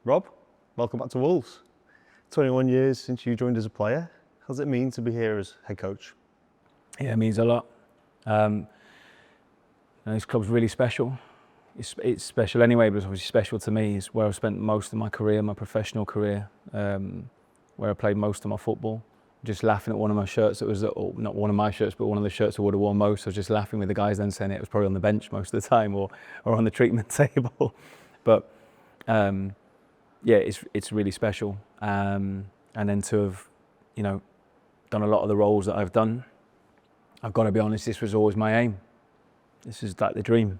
Rob, welcome back to Wolves. 21 years since you joined as a player. How does it mean to be here as head coach? Yeah, it means a lot. This club's really special. It's special anyway, but it's obviously special to me. It's where I've spent most of my career, my professional career, where I played most of my football. Just laughing at one of my shirts that was, or not one of my shirts, but one of the shirts I would have worn most. I was just laughing with the guys then saying it was probably on the bench most of the time or on the treatment table. But yeah, it's really special. And then to have, done a lot of the roles that I've done, I've got to be honest, this was always my aim. This is like the dream.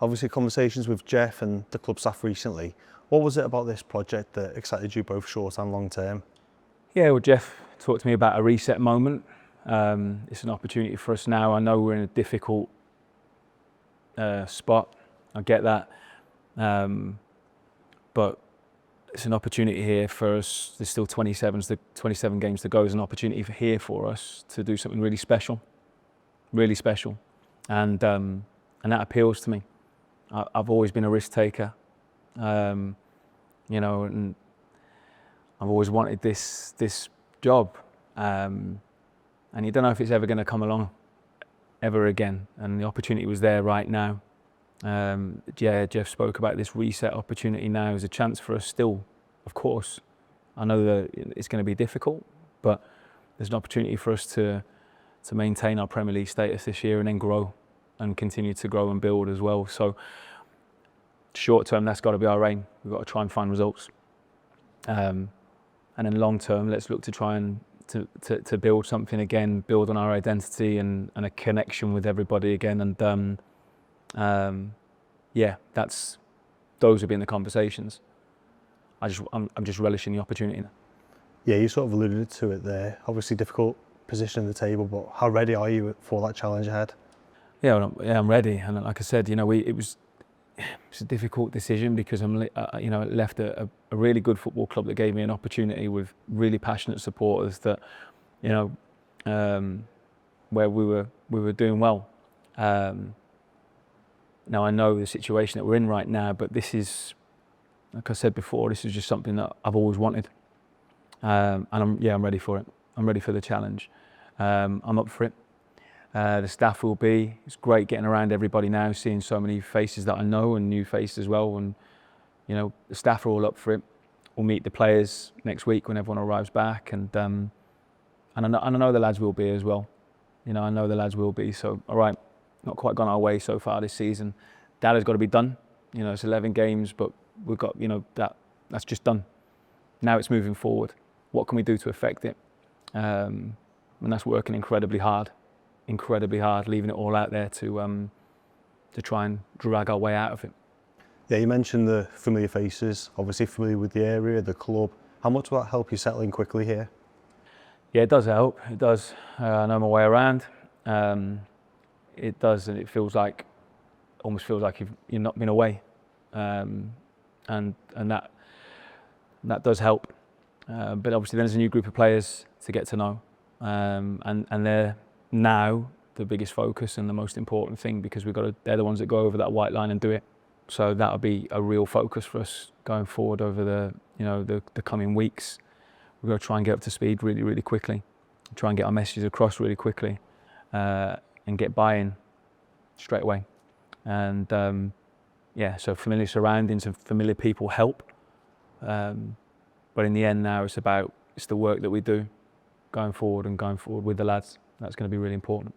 Obviously, conversations with Jeff and the club staff recently. What was it about this project that excited you both short and long term? Yeah, well, Jeff talked to me about a reset moment. It's an opportunity for us now. I know we're in a difficult spot. I get that. But it's an opportunity here for us. There's still 27 games to go. There's an opportunity here for us to do something really special. Really special. And that appeals to me. I've always been a risk taker, and I've always wanted this job, and you don't know if it's ever going to come along ever again. And the opportunity was there right now. Jeff spoke about this reset opportunity now as a chance for us still, of course. I know that it's going to be difficult, but there's an opportunity for us to maintain our Premier League status this year and then grow and continue to grow and build as well. So short term, that's got to be our aim. We've got to try and find results. And then long term, let's look to try and to build something again, build on our identity and a connection with everybody again. And yeah, those have been the conversations. I'm just relishing the opportunity now. Yeah, you sort of alluded to it there. Obviously, difficult position in the table, but how ready are you for that challenge ahead? Yeah, I'm ready. And like I said, it's a difficult decision because I left a really good football club that gave me an opportunity with really passionate supporters that, where we were doing well. Now I know the situation that we're in right now, but this is, like I said before, this is just something that I've always wanted, and I'm ready for it. I'm ready for the challenge. I'm up for it. The staff will be. It's great getting around everybody now, seeing so many faces that I know and new faces as well. And the staff are all up for it. We'll meet the players next week when everyone arrives back, and I know the lads will be as well. I know the lads will be. So all right, not quite gone our way so far this season. That has got to be done. It's 11 games, but we've got that's just done. Now it's moving forward. What can we do to affect it? And that's working incredibly hard, leaving it all out there to try and drag our way out of it. Yeah, you mentioned the familiar faces, obviously familiar with the area, the club. How much will that help you settle in quickly here? Yeah, it does help. It does. I know my way around. It does, and it almost feels like you've not been away, and that does help. But obviously, there's a new group of players to get to know, and they're now the biggest focus and the most important thing because they're the ones that go over that white line and do it. So that'll be a real focus for us going forward over the coming weeks. We're going to try and get up to speed really, really quickly, try and get our messages across really quickly, and get buy-in straight away. And so familiar surroundings and familiar people help. But in the end now it's the work that we do going forward with the lads. That's going to be really important.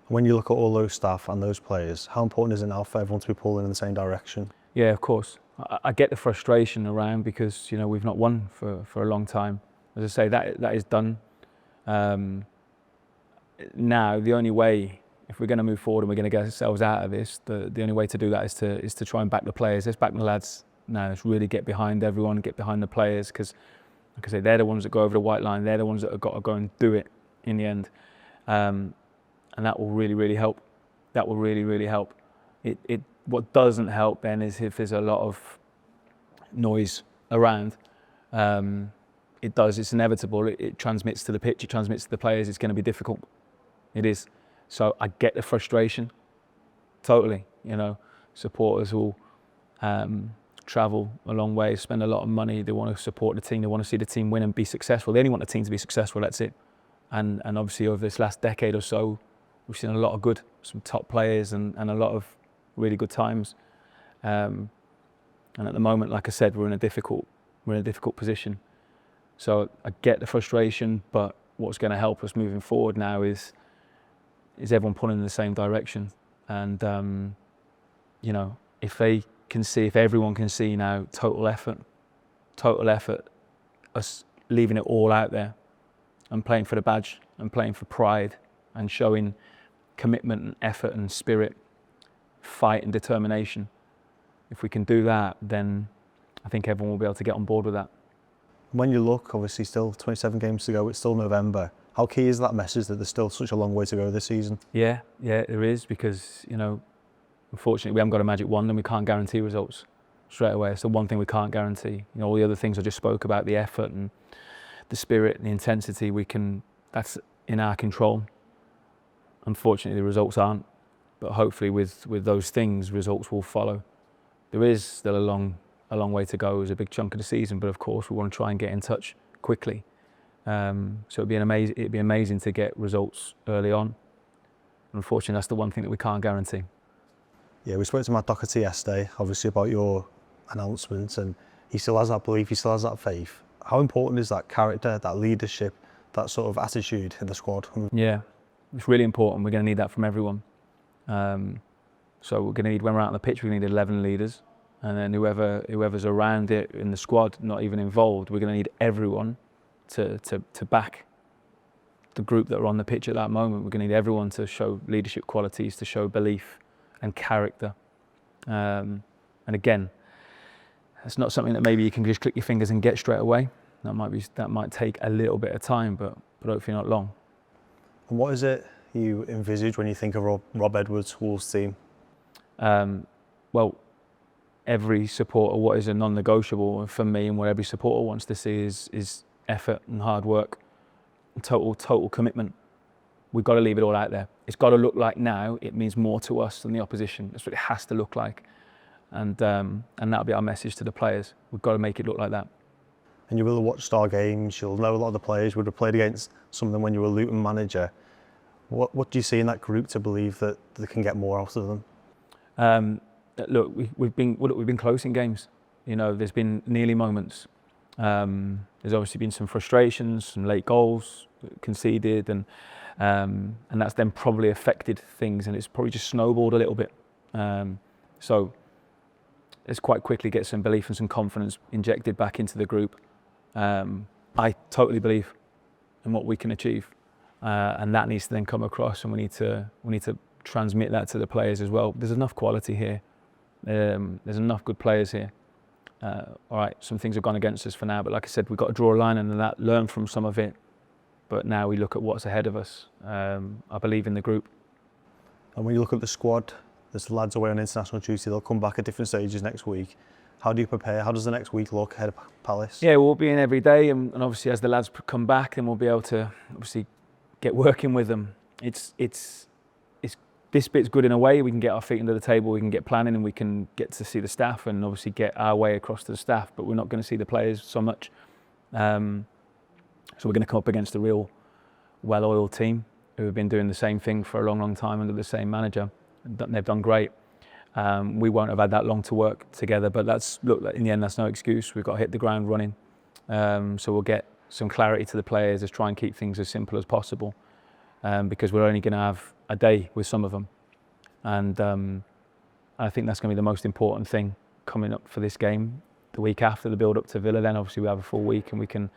When you look at all those staff and those players, how important is it now for everyone to be pulling in the same direction? Yeah, of course. I get the frustration around because we've not won for a long time. As I say, that is done. Now the only way, if we're going to move forward and we're going to get ourselves out of this, the only way to do that is to try and back the players. Let's back the lads now. Let's really get behind everyone, get behind the players, because, like I say, they're the ones that go over the white line. They're the ones that have got to go and do it in the end, and that will really, really help. That will really, really help. What doesn't help then is if there's a lot of noise around. It's inevitable. It transmits to the pitch. It transmits to the players. It's going to be difficult. It is. So I get the frustration, totally. Supporters will travel a long way, spend a lot of money. They want to support the team. They want to see the team win and be successful. They only want the team to be successful. That's it. And obviously over this last decade or so, we've seen a lot of good, some top players and a lot of really good times. And at the moment, like I said, we're in a difficult position. So I get the frustration, but what's going to help us moving forward now is everyone pulling in the same direction. And you know, if everyone can see now total effort, us leaving it all out there and playing for the badge and playing for pride and showing commitment and effort and spirit, fight and determination. If we can do that, then I think everyone will be able to get on board with that. When you look, obviously still 27 games to go, it's still November. How key is that message that there's still such a long way to go this season? Yeah, there is, because, you know, unfortunately we haven't got a magic wand and we can't guarantee results straight away. It's the one thing we can't guarantee. You know, all the other things I just spoke about, the effort and the spirit and the intensity, that's in our control. Unfortunately, the results aren't, but hopefully with those things, results will follow. There is still a long way to go. It was a big chunk of the season, but of course we want to try and get in touch quickly. So it'd be amazing to get results early on. Unfortunately, that's the one thing that we can't guarantee. Yeah, we spoke to Matt Doherty yesterday, obviously about your announcement, and he still has that belief, he still has that faith. How important is that character, that leadership, that sort of attitude in the squad? Yeah, it's really important. We're going to need that from everyone. So we're going to need, when we're out on the pitch, we need 11 leaders, and then whoever's around it in the squad, not even involved, we're going to need everyone to back the group that are on the pitch at that moment. We're going to need everyone to show leadership qualities, to show belief and character. And again, it's not something that maybe you can just click your fingers and get straight away. That might take a little bit of time, but hopefully not long. And what is it you envisage when you think of Rob Edwards' Wolves team? Well, every supporter, what is a non-negotiable for me and what every supporter wants to see is effort and hard work, total commitment. We've got to leave it all out there. It's got to look like now it means more to us than the opposition. That's what it has to look like. And that'll be our message to the players. We've got to make it look like that. And you will have watched Star games, you'll know a lot of the players, you would have played against some of them when you were Luton manager. What do you see in that group to believe that they can get more out of them? Look, we've been close in games. You know, there's been nearly moments. There's obviously been some frustrations, some late goals conceded, and that's then probably affected things, and it's probably just snowballed a little bit. So let's quite quickly get some belief and some confidence injected back into the group. I totally believe in what we can achieve, and that needs to then come across, and we need to transmit that to the players as well. There's enough quality here. There's enough good players here. All right, some things have gone against us for now, but like I said, we've got to draw a line under that, learn from some of it. But now we look at what's ahead of us. I believe in the group. And when you look at the squad, there's lads away on international duty. They'll come back at different stages next week. How do you prepare? How does the next week look ahead of Palace? Yeah, we'll be in every day, and obviously as the lads come back, then we'll be able to obviously get working with them. It's this bit's good in a way. We can get our feet under the table, we can get planning, and we can get to see the staff and obviously get our way across to the staff, but we're not going to see the players so much. So we're going to come up against a real well-oiled team who have been doing the same thing for a long, long time under the same manager. They've done great. We won't have had that long to work together, but in the end, that's no excuse. We've got to hit the ground running. So we'll get some clarity to the players, just try and keep things as simple as possible, because we're only going to have a day with some of them. And I think that's going to be the most important thing coming up for this game. The week after the build up to Villa, then obviously we have a full week and we can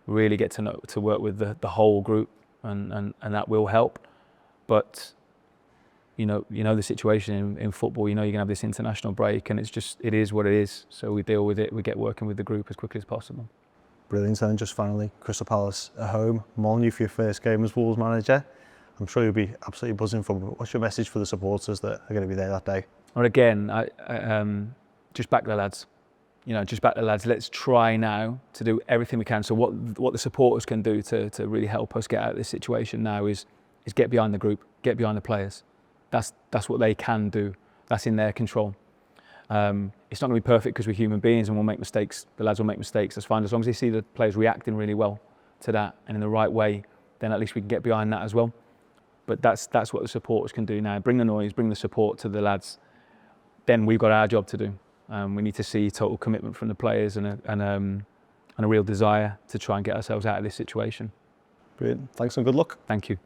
really get to work with the whole group, and that will help. But you know the situation in football. You know you're gonna have this international break, and it is what it is. So we deal with it. We get working with the group as quickly as possible. Brilliant. And just finally, Crystal Palace at home, Molineux for your first game as Wolves manager. I'm sure you'll be absolutely buzzing from. What's your message for the supporters that are going to be there that day? Well, again, I just back the lads. You know, just back the lads. Let's try now to do everything we can. So what the supporters can do to really help us get out of this situation now is get behind the group, get behind the players. That's what they can do. That's in their control. It's not going to be perfect because we're human beings and we'll make mistakes. The lads will make mistakes. That's fine. As long as they see the players reacting really well to that and in the right way, then at least we can get behind that as well. But that's what the supporters can do now. Bring the noise, bring the support to the lads. Then we've got our job to do. We need to see total commitment from the players and a real desire to try and get ourselves out of this situation. Brilliant. Thanks and good luck. Thank you.